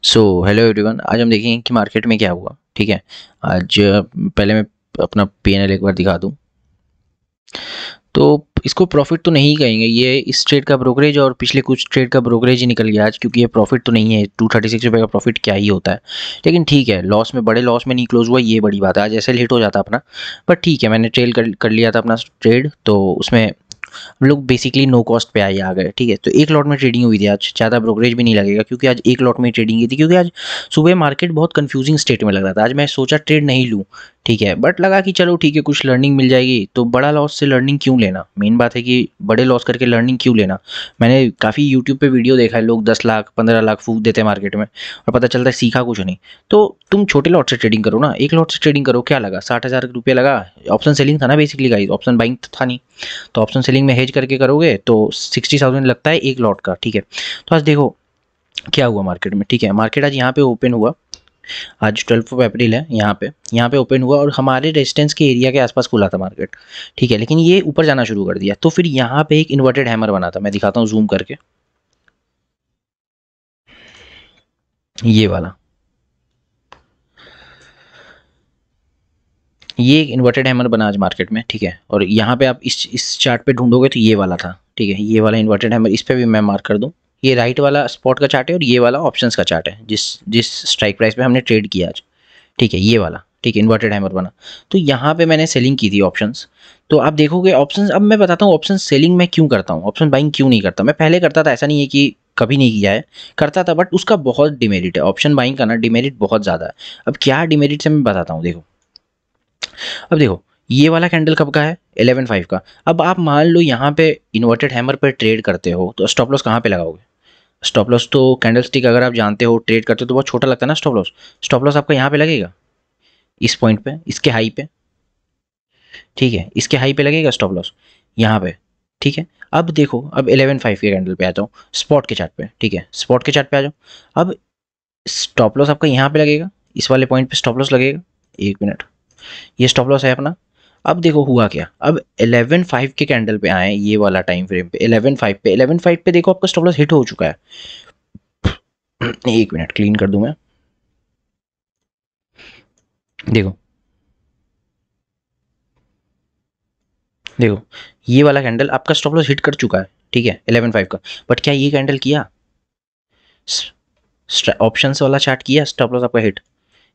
So hello everyone, आज हम देखेंगे कि मार्केट में क्या हुआ। ठीक है। आज पहले मैं अपना पीएनएल एक बार दिखा दूं। तो इसको प्रॉफिट तो नहीं कहेंगे, ये इस ट्रेड का ब्रोकरेज और पिछले कुछ ट्रेड का ब्रोकरेज ही निकल गया आज, क्योंकि ये प्रॉफिट तो नहीं है। 236 रुपये का प्रॉफिट क्या ही होता है। लेकिन ठीक है, लॉस में, बड़े लॉस में नहीं क्लोज हुआ, ये बड़ी बात है। आज ऐसे हिट हो जाता अपना, बट ठीक है, मैंने ट्रेल कर लिया था अपना ट्रेड, तो उसमें हम लोग बेसिकली नो कॉस्ट पे आ गए। ठीक है, तो एक लॉट में ट्रेडिंग हुई थी आज, ज़्यादा ब्रोकरेज भी नहीं लगेगा, क्योंकि आज एक लॉट में ट्रेडिंग की थी। क्योंकि आज सुबह मार्केट बहुत कंफ्यूजिंग स्टेट में लग रहा था। आज मैं सोचा ट्रेड नहीं लूँ, ठीक है, बट लगा कि चलो ठीक है, कुछ लर्निंग मिल जाएगी। तो बड़ा लॉस से लर्निंग क्यों लेना, मेन बात है कि बड़े लॉस करके लर्निंग क्यों लेना। मैंने काफ़ी यूट्यूब पे वीडियो देखा है, लोग 10 लाख 15 लाख फूक देते हैं मार्केट में और पता चलता है सीखा कुछ नहीं। तो तुम छोटे लॉट से ट्रेडिंग करो ना, एक लॉट से ट्रेडिंग करो। क्या लगा, 60,000 रुपये लगा। ऑप्शन सेलिंग था ना बेसिकली गाइस, ऑप्शन बाइंग था नहीं। तो ऑप्शन सेलिंग में हेज करके करोगे तो 60,000 लगता है एक लॉट का। ठीक है, तो आज देखो क्या हुआ मार्केट में। ठीक है, मार्केट आज यहाँ पे ओपन हुआ। आज 12 अप्रैल है। यहाँ पे ओपन हुआ और हमारे रेजिस्टेंस के एरिया के आसपास खुला था मार्केट। ठीक है, लेकिन ये ऊपर जाना शुरू कर दिया। तो फिर यहाँ पे एक इन्वर्टेड हैमर बना था, मैं दिखाता हूँ जूम करके। ये वाला, ये एक इन्वर्टेड हैमर बना आज मार्केट में। ठीक है, और यहाँ पे आप इस चार्ट पे ढूंढोगे तो ये वाला था। ठीक है, ये वाला इन्वर्टेड हैमर, इस पे भी मैं मार्क कर दूँ। ये राइट वाला स्पॉट का चार्ट है और ये वाला ऑप्शंस का चार्ट है, जिस जिस स्ट्राइक प्राइस पे हमने ट्रेड किया आज। ठीक है, ये वाला। ठीक है, इन्वर्टेड हैमर बना। तो यहाँ पे मैंने सेलिंग की थी ऑप्शंस। तो आप देखोगे ऑप्शंस, अब मैं बताता हूँ ऑप्शन सेलिंग मैं क्यों करता हूँ, ऑप्शन बाइंग क्यों नहीं करता। मैं पहले करता था, ऐसा नहीं है कि कभी नहीं किया है, करता था, बट उसका बहुत डिमेरिट है। ऑप्शन बाइंग का ना डिमेरिट बहुत ज़्यादा है। अब क्या डिमेरिट है मैं बताता हूँ, देखो। अब देखो, ये वाला कैंडल कब का है, 11/5 का। अब आप मान लो यहाँ पे इन्वर्टेड हैमर पर ट्रेड करते हो, तो स्टॉप लॉस कहाँ पे लगाओगे। स्टॉप लॉस तो कैंडल स्टिक, अगर आप जानते हो ट्रेड करते हो तो बहुत छोटा लगता है ना स्टॉप लॉस। स्टॉप लॉस आपका यहाँ पे लगेगा, इस पॉइंट पे, इसके हाई पे। ठीक है, इसके हाई पे लगेगा स्टॉप लॉस, यहाँ पे। ठीक है, अब देखो, अब 11/5 के कैंडल पे आ जाओ, स्पॉट के चार्ट पे। ठीक है, स्पॉट के चार्ट पे आ जाओ। अब स्टॉप लॉस आपका यहाँ पे लगेगा, इस वाले पॉइंट पे स्टॉप लॉस लगेगा। एक मिनट, ये स्टॉप लॉस है अपना। अब देखो हुआ क्या, अब 11/5 के कैंडल पे आए, ये वाला टाइम फ्रेम पे 11/5 पे देखो आपका स्टॉप लॉस हिट हो चुका है। एक मिनट, क्लीन कर दूं मैं। देखो, देखो, ये वाला कैंडल आपका स्टॉप लॉस हिट कर चुका है। ठीक है, 11/5 का। बट क्या ये कैंडल किया, ऑप्शंस वाला चार्ट किया स्टॉप लॉस आपका हिट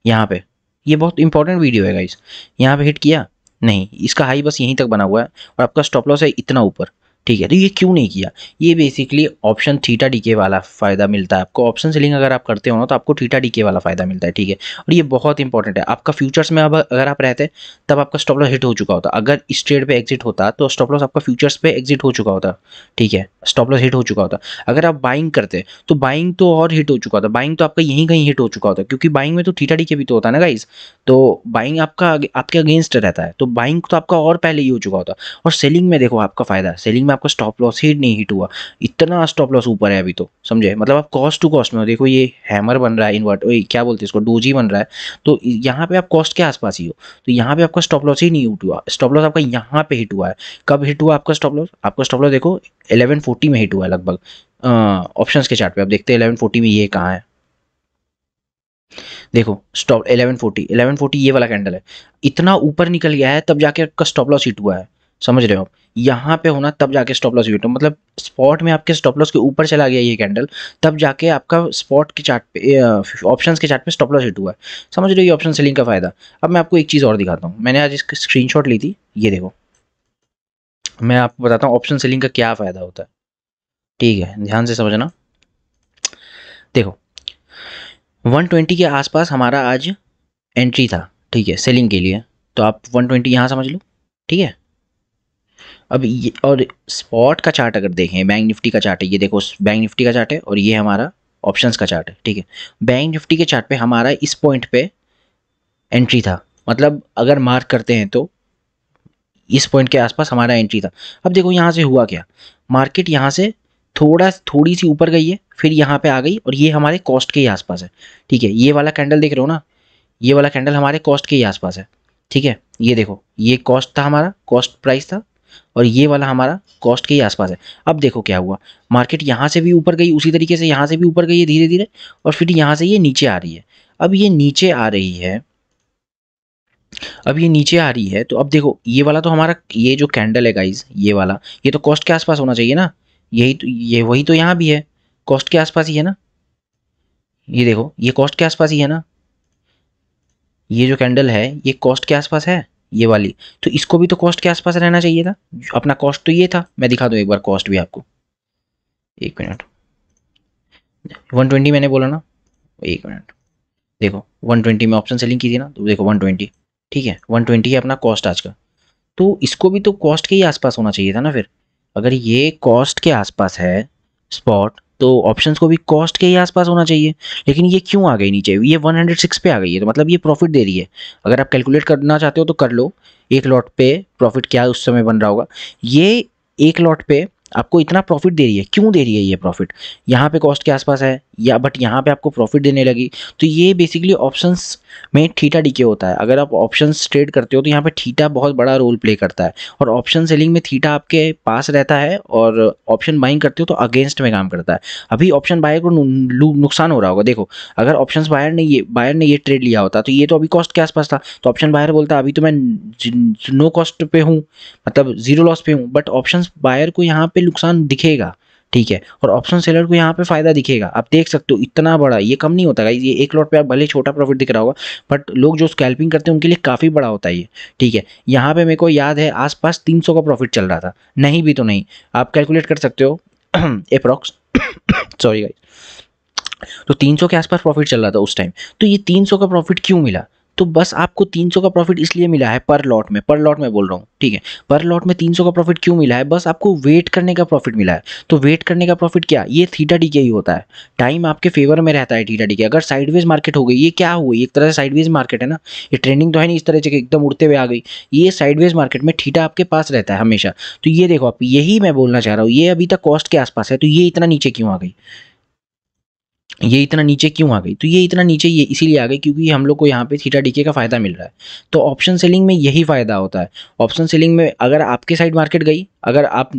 यहाँ पे। ये बहुत इंपॉर्टेंट वीडियो है गाइस। यहाँ पे हिट किया नहीं, इसका हाई बस यहीं तक बना हुआ है और आपका स्टॉप लॉस है इतना ऊपर। ठीक है, तो ये क्यों नहीं किया, ये बेसिकली ऑप्शन थीटा डीके वाला फायदा मिलता है आपको। ऑप्शन सेलिंग अगर आप करते हो ना, तो आपको थीटा डीके वाला फायदा मिलता है। ठीक है, और ये बहुत इंपॉर्टेंट है आपका फ्यूचर्स में। अब अगर आप रहते तब आपका स्टॉप लॉस हिट हो चुका होता। अगर इस ट्रेड पे एग्जिट होता तो स्टॉप लॉस आपका फ्यूचर्स पे एग्जिट हो चुका होता। ठीक है, स्टॉप लॉस हिट हो चुका होता। अगर आप बाइंग करते तो बाइंग तो और हिट हो चुका होता। बाइंग तो आपका यहीं कहीं हिट हो चुका होता, क्योंकि बाइंग में तो थीटा डीके भी तो होता है ना गाइस। तो बाइंग आपका आपके अगेंस्ट रहता है, तो बाइंग तो आपका और पहले ही हो चुका होता। और सेलिंग में देखो आपका फायदा है, सेलिंग में आपका स्टॉप लॉस ही नहीं हिट हुआ। इतना स्टॉप लॉस ऊपर है अभी, तो समझे, मतलब आप कॉस्ट टू कॉस्ट में हो। देखो ये हैमर बन रहा है, इन्वर्ट क्या बोलते हैं इसको, डोजी बन रहा है। तो यहाँ पे आप कॉस्ट के आसपास ही हो, तो यहाँ पे आपका स्टॉप लॉस ही नहीं हिट हुआ। स्टॉप लॉस आपका यहाँ पे हिट हुआ है। कब हिट हुआ आपका स्टॉप लॉस, आपका स्टॉप लॉस देखो 1140 में हिट हुआ है लगभग। ऑप्शंस के चार्ट पे आप देखते हैं 1140 में ये कहाँ है। देखो स्टॉप 1140 ये वाला कैंडल है, इतना ऊपर निकल गया है, तब जाके आपका स्टॉप लॉस हिट हुआ है। समझ रहे हो आप, यहाँ पे होना तब जाके स्टॉप लॉस हिट हो, मतलब स्पॉट में आपके स्टॉप लॉस के ऊपर चला गया ये कैंडल, तब जाके आपका स्पॉट के चार्ट पे, ऑप्शंस के चार्ट पे स्टॉप लॉस हिट हुआ है। समझ रहे हो, ये ऑप्शन सेलिंग का फायदा। अब मैं आपको एक चीज़ और दिखाता हूँ, मैंने आज इसकी स्क्रीनशॉट ली थी, ये देखो। मैं आपको बताता हूँ ऑप्शन सेलिंग का क्या फ़ायदा होता है। ठीक है, ध्यान से समझना। देखो, 120 के आसपास हमारा आज एंट्री था। ठीक है, सेलिंग के लिए, तो आप 120 यहाँ समझ लो। ठीक है, अब ये और स्पॉट का चार्ट अगर देखें, बैंक निफ्टी का चार्ट है, ये देखो बैंक निफ्टी का चार्ट है और ये हमारा ऑप्शंस का चार्ट है। ठीक है, बैंक निफ्टी के चार्ट पे हमारा इस पॉइंट पे एंट्री था, मतलब अगर मार्क करते हैं तो इस पॉइंट के आसपास हमारा एंट्री था। अब देखो यहाँ से हुआ क्या, मार्केट यहाँ से थोड़ी सी ऊपर गई है, फिर यहाँ पे आ गई और ये हमारे कॉस्ट के ही आसपास है। ठीक है, ये वाला कैंडल देख रहे हो ना, ये वाला कैंडल हमारे कॉस्ट के ही आसपास है। ठीक है, ये देखो, ये कॉस्ट था, हमारा कॉस्ट प्राइस था। और ये वाला हमारा कॉस्ट के ही आसपास है। अब देखो क्या हुआ, मार्केट यहाँ से भी ऊपर गई, उसी तरीके से यहाँ से भी ऊपर गई है धीरे धीरे, और फिर यहाँ से ये नीचे आ रही है। अब ये नीचे आ रही है, अब ये नीचे आ रही है, तो अब देखो ये वाला तो हमारा, ये जो कैंडल है गाइज, ये वाला, ये तो कॉस्ट के आसपास होना चाहिए ना। यही तो, ये वही तो यहाँ भी है, कॉस्ट के आसपास ही है ना। ये देखो ये कॉस्ट के आसपास ही है ना, ये जो कैंडल है ये कॉस्ट के आसपास है, ये वाली, तो इसको भी तो कॉस्ट के आसपास रहना चाहिए था। अपना कॉस्ट तो ये था, मैं दिखा दूं एक बार कॉस्ट भी आपको, एक मिनट। 120 मैंने बोला ना, एक मिनट, देखो 120 में ऑप्शन सेलिंग की थी ना, तो देखो 120, ठीक है 120 है अपना कॉस्ट आज का, तो इसको भी तो कॉस्ट के ही आसपास होना चाहिए था ना। फिर अगर ये कॉस्ट के आसपास है स्पॉट, तो ऑप्शंस को भी कॉस्ट के ही आसपास होना चाहिए। लेकिन ये क्यों आ गई नीचे, ये 106 पे आ गई है, तो मतलब ये प्रॉफिट दे रही है। अगर आप कैलकुलेट करना चाहते हो तो कर लो, एक लॉट पे प्रॉफिट क्या उस समय बन रहा होगा। ये एक लॉट पे आपको इतना प्रॉफिट दे रही है, क्यों दे रही है ये प्रॉफिट, यहाँ पे कॉस्ट के आसपास है या बट यहाँ पे आपको प्रॉफिट देने लगी। तो ये बेसिकली ऑप्शंस में थीटा डीके होता है। अगर आप ऑप्शंस ट्रेड करते हो तो यहाँ पे थीटा बहुत बड़ा रोल प्ले करता है, और ऑप्शन सेलिंग में थीटा आपके पास रहता है, और ऑप्शन बाइंग करते हो तो अगेंस्ट में काम करता है। अभी ऑप्शन बायर को नुकसान हो रहा होगा, देखो अगर ऑप्शन बायर ने ये ट्रेड लिया होता तो ये तो अभी कॉस्ट के आसपास था, तो ऑप्शन बायर बोलता अभी तो मैं नो कॉस्ट पे हूँ, मतलब जीरो लॉस पे हूँ, बट ऑप्शन बायर को यहाँ पे नुकसान दिखेगा, ठीक है, और ऑप्शन सेलर को यहाँ पे फायदा दिखेगा। आप देख सकते हो इतना बड़ा, ये कम नहीं होता गाइस, ये एक लॉट पे आप भले छोटा प्रॉफिट दिख रहा होगा, बट लोग जो स्कैल्पिंग करते हैं उनके लिए काफ़ी बड़ा होता है ये, ठीक है। यहाँ पे मेरे को याद है आसपास 300 का प्रॉफिट चल रहा था, नहीं भी तो नहीं, आप कैलकुलेट कर सकते हो अप्रॉक्स सॉरी गाइस, तो 300 के आसपास प्रॉफिट चल रहा था उस टाइम। तो ये 300 का प्रॉफिट क्यों मिला, तो बस आपको 300 का प्रॉफिट इसलिए मिला है पर लॉट में बोल रहा हूँ, ठीक है, पर लॉट में 300 का प्रॉफिट क्यों मिला है, बस आपको वेट करने का प्रॉफिट मिला है। तो वेट करने का प्रॉफिट क्या, ये थीटा डी के ही होता है, टाइम आपके फेवर में रहता है थीटा डी के। अगर साइडवेज मार्केट हो गई, ये क्या हुई, एक तरह से साइडवेज मार्केट है ना, ये ट्रेंडिंग तो है नहीं इस तरह से एकदम उड़ते हुए आ गई, ये साइडवेज मार्केट में थीटा आपके पास रहता है हमेशा। तो ये देखो आप, यही मैं बोलना चाह रहा हूँ, ये अभी तक कॉस्ट के आसपास है, तो ये इतना नीचे क्यों आ गई, ये इतना नीचे क्यों आ गई, तो ये इतना नीचे ये इसीलिए आ गई क्योंकि हम लोग को यहाँ पे थीटा डीके का फायदा मिल रहा है। तो ऑप्शन सेलिंग में यही फायदा होता है। ऑप्शन सेलिंग में अगर आपके साइड मार्केट गई, अगर आप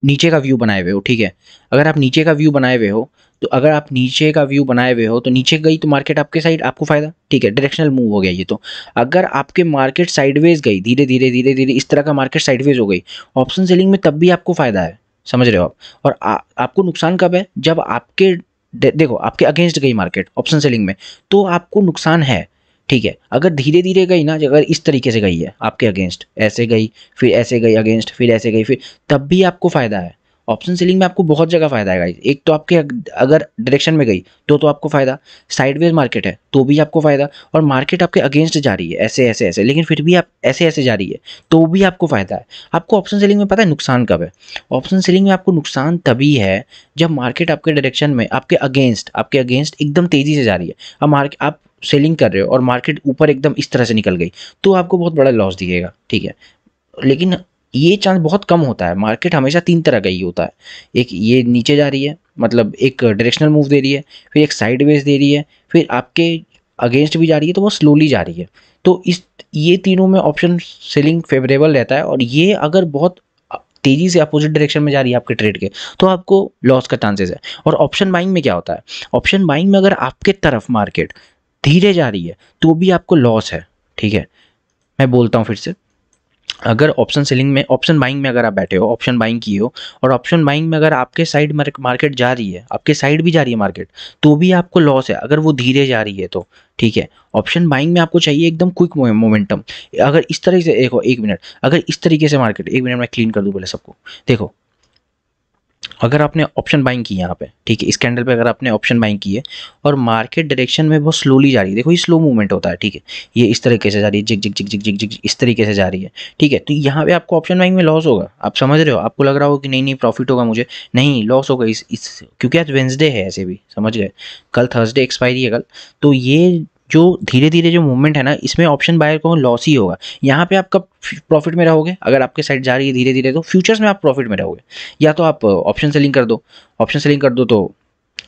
नीचे का व्यू बनाए हुए हो, ठीक है, अगर आप नीचे का व्यू बनाए हुए हो, तो अगर आप नीचे का व्यू बनाए हुए हो तो नीचे गई तो मार्केट आपके साइड, आपको फायदा, ठीक है, डायरेक्शनल मूव हो गया ये। तो अगर आपके मार्केट साइडवेज गई, धीरे धीरे धीरे धीरे इस तरह का मार्केट साइडवेज हो गई, ऑप्शन सेलिंग में तब भी आपको फायदा है, समझ रहे हो आप। और आपको नुकसान कब है, जब आपके देखो आपके अगेंस्ट गई मार्केट ऑप्शन सेलिंग में, तो आपको नुकसान है, ठीक है। अगर धीरे धीरे गई ना, अगर इस तरीके से गई है आपके अगेंस्ट, ऐसे गई फिर ऐसे गई अगेंस्ट, फिर ऐसे गई फिर, तब भी आपको फायदा है। ऑप्शन सेलिंग में आपको बहुत जगह फायदा है गाइस। एक तो आपके अगर डायरेक्शन में गई तो आपको फायदा, साइडवेज मार्केट है तो भी आपको फायदा, और मार्केट आपके अगेंस्ट जा रही है ऐसे ऐसे ऐसे, लेकिन फिर भी आप ऐसे ऐसे जा रही है तो भी आपको फायदा है। आपको ऑप्शन सेलिंग में पता है नुकसान कब है, ऑप्शन सेलिंग में आपको नुकसान तभी है जब मार्केट आपके डायरेक्शन में आपके अगेंस्ट एकदम तेजी से जा रही है। अब मार्केट आप सेलिंग कर रहे हो और मार्केट ऊपर एकदम इस तरह से निकल गई, तो आपको बहुत बड़ा लॉस दिखेगा, ठीक है। लेकिन ये चांस बहुत कम होता है, मार्केट हमेशा 3 तरह का ही होता है, एक ये नीचे जा रही है, मतलब एक डायरेक्शनल मूव दे रही है, फिर एक साइडवेज दे रही है, फिर आपके अगेंस्ट भी जा रही है तो वो स्लोली जा रही है। तो ये तीनों में ऑप्शन सेलिंग फेवरेबल रहता है, और ये अगर बहुत तेजी से अपोजिट डायरेक्शन में जा रही है आपके ट्रेड के, तो आपको लॉस का चांसेस है। और ऑप्शन बाइंग में क्या होता है, ऑप्शन बाइंग में अगर आपके तरफ मार्केट धीरे जा रही है तो भी आपको लॉस है, ठीक है। मैं बोलता हूँ फिर से, अगर ऑप्शन सेलिंग में, ऑप्शन बाइंग में अगर आप बैठे हो, ऑप्शन बाइंग किए हो, और ऑप्शन बाइंग में अगर आपके साइड मार्केट जा रही है, आपके साइड भी जा रही है मार्केट, तो भी आपको लॉस है अगर वो धीरे जा रही है तो, ठीक है। ऑप्शन बाइंग में आपको चाहिए एकदम क्विक मोमेंटम। अगर इस तरह से देखो, एक मिनट, अगर इस तरीके से मार्केट, एक मिनट मैं क्लीन कर दूँ पहले सबको, देखो अगर आपने ऑप्शन बाइंग की यहाँ पे, ठीक है, इस कैंडल पे अगर आपने ऑप्शन बाइंग की है और मार्केट डायरेक्शन में बहुत स्लोली जा रही है, देखो ये स्लो मूवमेंट होता है, ठीक है, ये इस तरीके से जा रही है, zig zig zig zig zig zig इस तरीके से जा रही है, ठीक है। तो यहाँ पे आपको ऑप्शन बाइंग में लॉस होगा, आप समझ रहे हो, आपको लग रहा होगा कि नहीं नहीं प्रॉफिट होगा मुझे, नहीं लॉस होगा इस क्योंकि आज वेंसडे है, ऐसे भी समझ गए, कल थर्सडे एक्सपायरी है कल, तो ये जो धीरे धीरे जो मूवमेंट है ना, इसमें ऑप्शन बायर को लॉस ही होगा। यहाँ पे आप कब प्रॉफिट में रहोगे, अगर आपके साइड जा रही है धीरे धीरे, तो फ्यूचर्स में आप प्रॉफिट में रहोगे, या तो आप ऑप्शन सेलिंग कर दो, ऑप्शन सेलिंग कर दो तो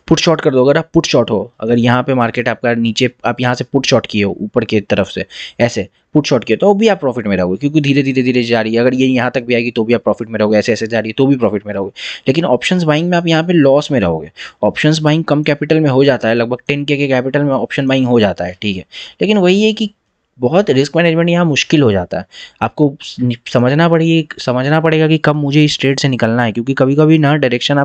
पुट शॉर्ट कर दो। अगर आप पुट शॉर्ट हो, अगर यहाँ पे मार्केट आपका नीचे, आप यहाँ से पुट शॉर्ट किए हो ऊपर की तरफ से, ऐसे पुट शॉर्ट किए तो भी आप प्रॉफिट में रहोगे, क्योंकि धीरे धीरे धीरे जा रही है। अगर ये यहाँ तक भी आएगी तो भी आप प्रॉफिट में रहोगे, ऐसे ऐसे जा रही है तो भी प्रॉफिट में रहोगे। लेकिन ऑप्शंस बाइंग में आप यहाँ पे लॉस में रहोगे। ऑप्शंस बाइंग कम कैपिटल में हो जाता है, लगभग 10K के कैपिटल में ऑप्शन बाइंग हो जाता है, ठीक है। लेकिन वही है कि बहुत रिस्क मैनेजमेंट यहाँ मुश्किल हो जाता है। आपको समझना पड़ेगा कि कब मुझे इस ट्रेड से निकलना है, क्योंकि कभी कभी ना डायरेक्शन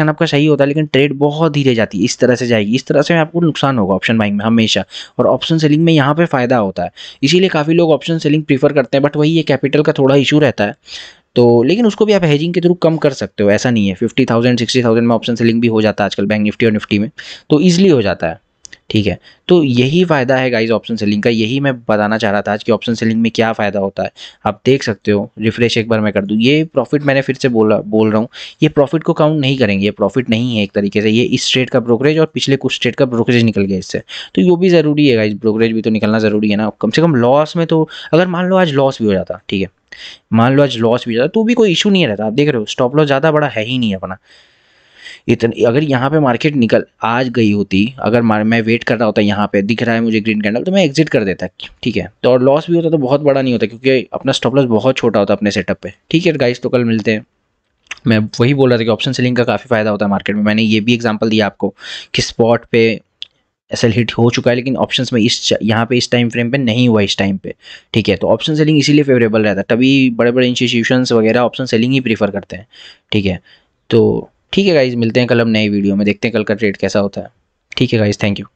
आपका सही होता है लेकिन ट्रेड बहुत धीरे जाती है, इस तरह से जाएगी, इस तरह से आपको नुकसान होगा ऑप्शन बाइंग में हमेशा। और ऑप्शन सेलिंग में यहाँ पे फ़ायदा होता है, इसीलिए काफ़ी लोग ऑप्शन सेलिंग प्रीफर करते हैं। बट वही ये कैपिटल का थोड़ा इशू रहता है, तो लेकिन उसको भी आप हेजिंग के थ्रू कम कर सकते हो, ऐसा नहीं है। 50,000 60,000 में ऑप्शन सेलिंग भी हो जाता है आजकल बैंक निफ्टी और निफ्टी में, तो ईजिली हो जाता है, ठीक है। तो यही फ़ायदा है गाइस ऑप्शन सेलिंग का, यही मैं बताना चाह रहा था आज कि ऑप्शन सेलिंग में क्या फ़ायदा होता है। आप देख सकते हो, रिफ्रेश एक बार मैं कर दूँ, ये प्रॉफिट मैंने फिर से बोल रहा हूँ, ये प्रॉफिट को काउंट नहीं करेंगे, ये प्रॉफिट नहीं है एक तरीके से। ये इस ट्रेड का ब्रोकरेज और पिछले कुछ ट्रेड का ब्रोकरेज निकल गया इससे, तो ये भी ज़रूरी है गाइस, ब्रोकरेज भी तो निकलना ज़रूरी है ना, कम से कम लॉस में तो। अगर मान लो आज लॉस भी हो जाता, ठीक है, मान लो आज लॉस भी हो जाता तो भी कोई इशू नहीं रहता। आप देख रहे हो स्टॉप लॉस ज़्यादा बड़ा है ही नहीं अपना इतनी। अगर यहाँ पे मार्केट निकल आज गई होती, अगर मैं वेट कर रहा होता यहाँ पे दिख रहा है मुझे ग्रीन कैंडल, तो मैं एग्जिट कर देता, ठीक है। तो और लॉस भी होता तो बहुत बड़ा नहीं होता, क्योंकि अपना स्टॉप लॉस बहुत छोटा होता अपने सेटअप पे, ठीक है गाइस। तो कल मिलते हैं। मैं वही बोल रहा था कि ऑप्शन सेलिंग का काफ़ी फायदा होता है मार्केट में। मैंने ये भी एग्जांपल दिया आपको कि स्पॉट पे एसएल हिट हो चुका है, लेकिन ऑप्शंस में यहाँ पे इस टाइम फ्रेम पे नहीं हुआ इस टाइम पे, ठीक है। तो ऑप्शन सेलिंग इसीलिए फेवरेबल रहता है, तभी बड़े बड़े इंस्टीट्यूशंस वगैरह ऑप्शन सेलिंग ही प्रीफर करते हैं, ठीक है। तो ठीक है गाइज, मिलते हैं कल अब नई वीडियो में, देखते हैं कल का ट्रेड कैसा होता है। ठीक है गाइज, थैंक यू।